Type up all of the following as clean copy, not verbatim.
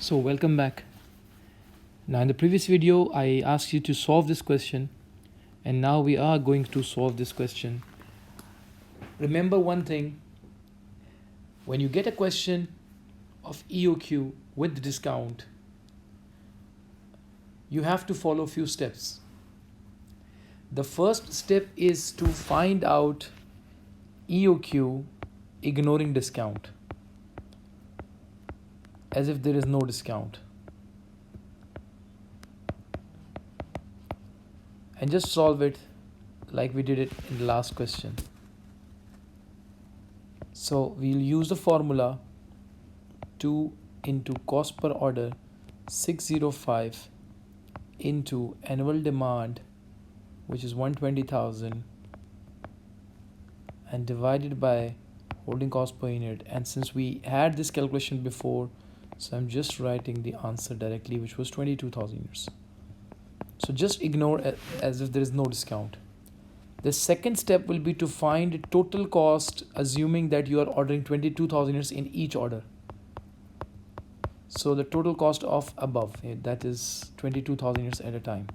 So welcome back. Now in the previous video I asked you to solve this question, and now we are going to solve this question. Remember one thing: when you get a question of EOQ with discount, you have to follow a few steps. The first step is to find out EOQ ignoring discount, as if there is no discount, and just solve it like we did it in the last question. So we'll use the formula 2 into cost per order 605 into annual demand, which is 120,000, and divided by holding cost per unit. And since we had this calculation before, so I'm just writing the answer directly, which was 22,000 units. So just ignore as if there is no discount. The second step will be to find total cost, assuming that you are ordering 22,000 units in each order. So the total cost of above, that is 22,000 units at a time.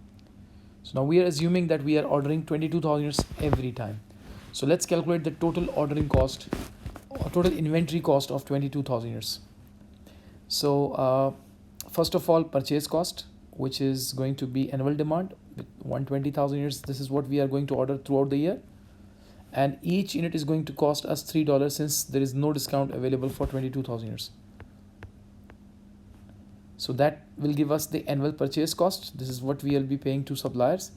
So now we are assuming that we are ordering 22,000 units every time. So let's calculate the total ordering cost or total inventory cost of 22,000 units. So first of all, purchase cost, which is going to be annual demand with 120,000 units. This is what we are going to order throughout the year. And each unit is going to cost us $3 since there is no discount available for 22,000 units. So that will give us the annual purchase cost. This is what we will be paying to suppliers.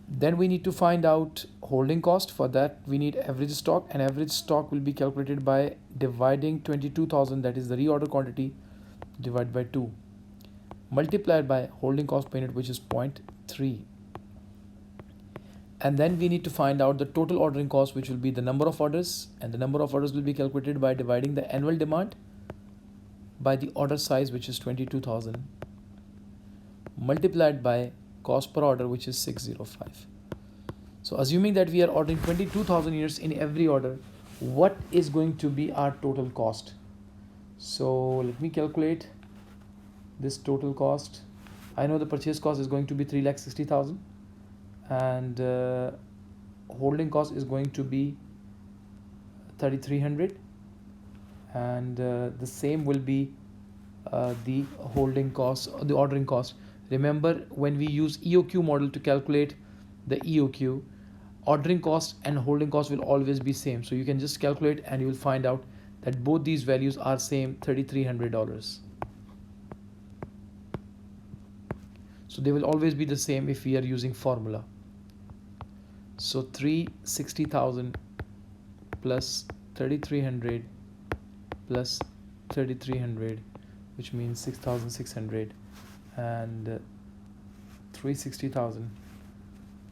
Then we need to find out holding cost. For that we need average stock, and average stock will be calculated by dividing 22,000, that is the reorder quantity, divided by 2, multiplied by holding cost per unit, which is 0.3. And then we need to find out the total ordering cost, which will be the number of orders, and the number of orders will be calculated by dividing the annual demand by the order size, which is 22,000, multiplied by cost per order, which is 605. So assuming that we are ordering 22,000 units in every order, what is going to be our total cost? So let me calculate this total cost. I know the purchase cost is going to be 3,60,000, and holding cost is going to be 3,300, and the same will be the holding cost or the ordering cost. Remember, when we use EOQ model to calculate the EOQ, ordering cost and holding cost will always be same. So you can just calculate and you will find out that both these values are same, $3,300. So they will always be the same if we are using formula. So 360,000 plus 3,300 plus 3,300, which means 6,600, and 360,000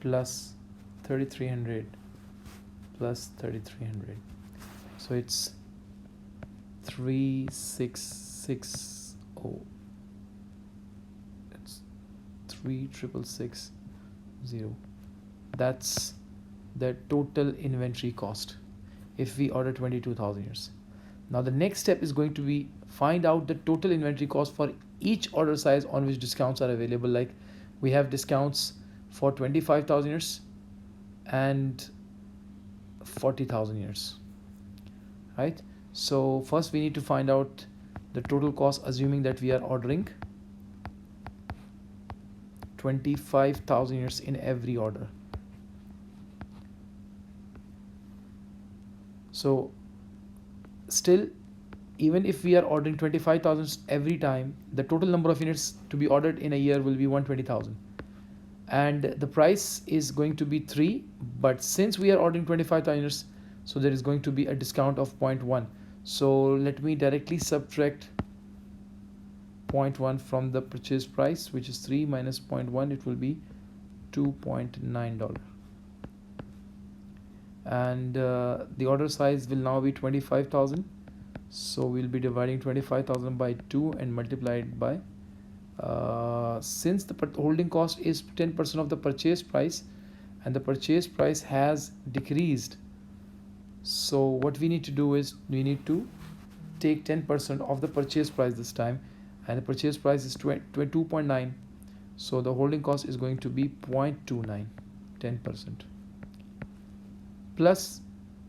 plus 3,300 plus 3,300. So it's 3,660. It's 3,660. That's the total inventory cost if we order 22,000 units. Now the next step is going to be find out the total inventory cost for each order size on which discounts are available. Like we have discounts for 25,000 units and 40,000 units, right? So first we need to find out the total cost, assuming that we are ordering 25,000 units in every order. So still, even if we are ordering 25,000 every time, the total number of units to be ordered in a year will be 120,000, and the price is going to be 3, but since we are ordering 25,000 units, so there is going to be a discount of 0.1. So let me directly subtract 0.1 from the purchase price, which is 3 minus 0.1, it will be $2.9. And the order size will now be 25,000. So we'll be dividing 25,000 by 2 and multiplied by since the holding cost is 10% of the purchase price and the purchase price has decreased, so what we need to do is we need to take 10% of the purchase price this time, and the purchase price is 2.9. So the holding cost is going to be 0.29, 10%, plus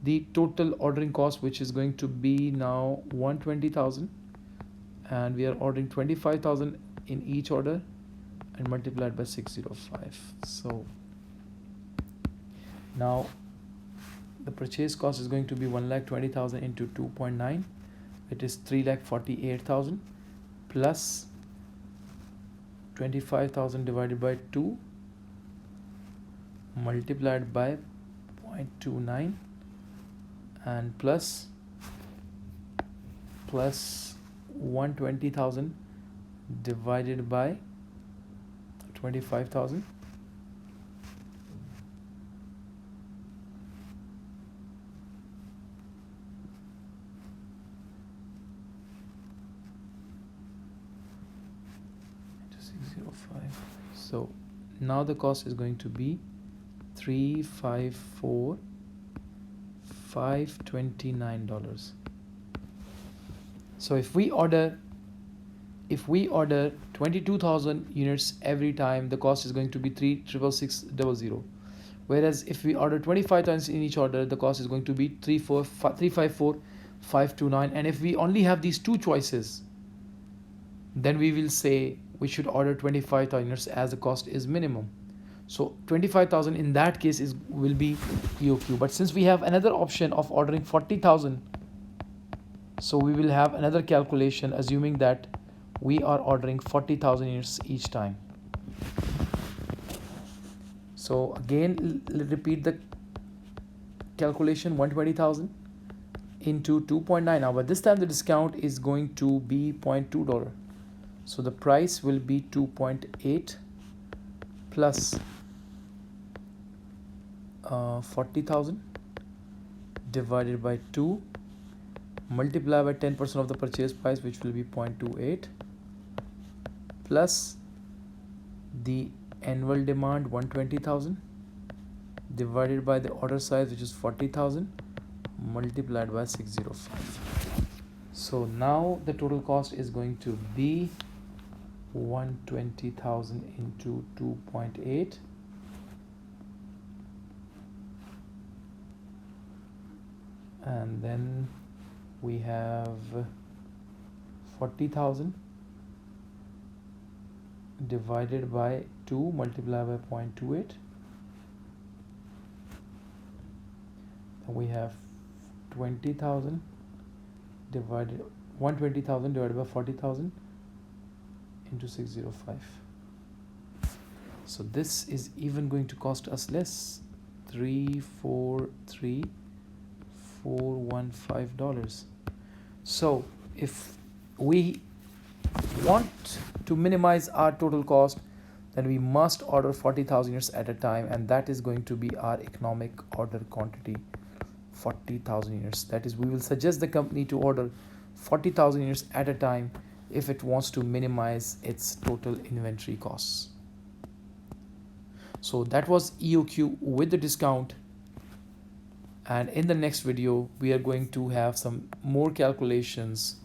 the total ordering cost, which is going to be now 120,000, and we are ordering 25,000 in each order, and multiplied by 605. So now the purchase cost is going to be 1,20,000 into 2.9. It is 3,48,000 plus 25,000 divided by 2 multiplied by 0.29, and plus 120,000 divided by 25,000, into 605. So now the cost is going to be 354,529. So if we order 22,000 units every time, the cost is going to be 366,600. Whereas if we order 25 times in each order, the cost is going to be 354,529. And if we only have these two choices, then we will say we should order 25,000 units as the cost is minimum. So 25,000 in that case will be EOQ. But since we have another option of ordering 40,000, so we will have another calculation assuming that we are ordering 40,000 units each time. So again, repeat the calculation: 120,000 into 2.9. Now, but this time the discount is going to be $0.2. So the price will be 2.8 plus 40,000 divided by 2 multiplied by 10% of the purchase price, which will be 0.28, plus the annual demand 120,000 divided by the order size, which is 40,000, multiplied by 605. So now the total cost is going to be 120,000 into 2.8, and then we have 40,000 divided by 2 multiplied by 0.28. Then we have 120,000 divided by 40,000 into 605. So this is even going to cost us less, $343,415. So if we want to minimize our total cost, then we must order 40,000 units at a time, and that is going to be our economic order quantity, 40,000 units. That is, we will suggest the company to order 40,000 units at a time if it wants to minimize its total inventory costs. So that was EOQ with the discount, and in the next video we are going to have some more calculations.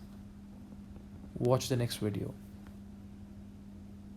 Watch the next video.